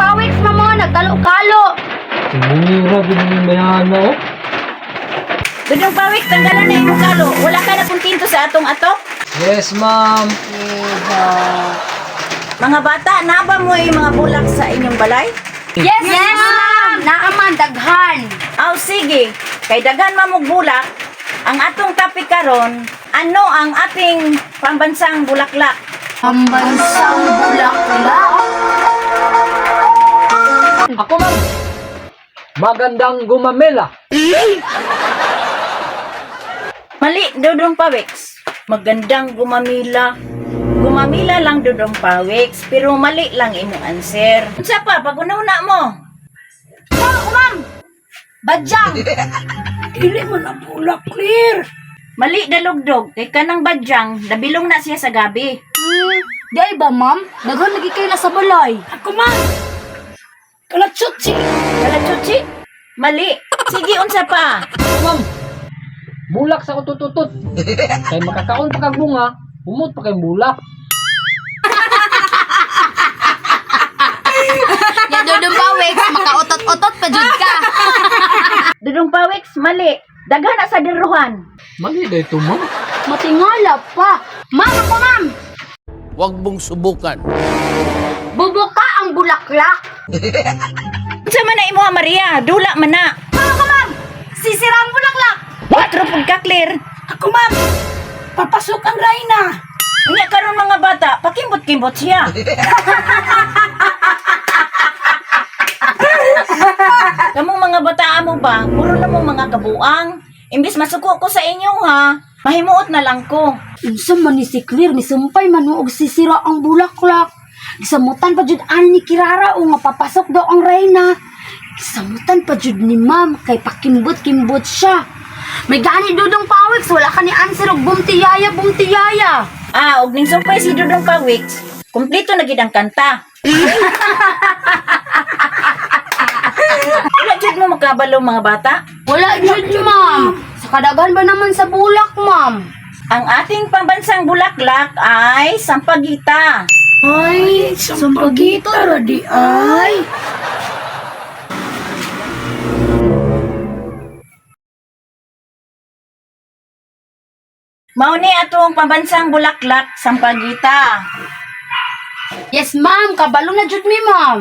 pawiks mamo, nagkalo-kalo. Mura gini mayana oh. Dudong pawiks, tanggalan na imong kalo. Wala ka na puntinto sa atong atok? Yes, ma'am. Mga bata, naba mo yung mga bulak sa inyong balay? Yes, ma'am. Naaman, daghan. Aw, sige. Kay daghan mamog bulak, ang atong topic karon, ano ang ating pambansang bulaklak? Pambansang bulaklak. Ako, ma'am. Magandang gumamela. Mali, Dudong Pawiks. Magandang gumamila. Gumamila lang, Dudong Pawiks, pero mali lang imong answer. Unsa pa, pag-una mo? Ma'am. Badyang. Dili mo na bulak, clear. Mali, Dalugdog. Kay kanang badyang, nabilong na siya sa gabi. Di ay ba, ma'am? Daghan lagi kayo na sa balay. Ako, ma'am. Kalatsutsi. Kalatsutsi? Mali. Sige, unsa pa? Ma'am. Bulak sa utut-utut. Kay makakaon pa kag bunga, humot pa kay bulak. Ya Dudong Pawiks, makautot-utot pa jud ka. Dudong Pawiks, mali. Daghan na sa diruhan. Mali na ito, ma'am. Matingala pa. Ma'am, ako ma'am. Huwag mong subukan. Bubuka ang bulaklak. Unsa man na imo, Maria? Dula man na. Ako ma'am. Sisira ang bulaklak. Watro pud ka, clear. Ako ma'am. Papasok ang Reyna. Unya karon mga bata, pakimbot-kimbot siya. Kamong mga bata mo ba? Puro na mo mga kabuang. Imbis masuko ko sa inyo ha, mahimuot na lang ko. Unsa man ni si Clear ni sumpay man og sisira ang bulaklak. Gisamutan pa jud ani ni Kirara o nga papasok daw ang Reyna. Gisamutan pa jud ni ma'am kay pakimbot-kimbot siya. May gani Dudong Pawiks, wala ka ni answer og bumtiyaya, bumtiyaya. Ah, og ning sumpay si Dudong Pawiks. Kumpleto na gid ang kanta. Wala jud mo makabalo mga bata. Wala jud ma'am. Sa kadaghan ba naman sa bulak, ma'am? Ang ating pambansang bulaklak ay sampagita. Ay, sampagita radi ay. Mao ni atong pambansang bulaklak, sampagita. Yes, ma'am. Kabalo na jud mi, ma'am.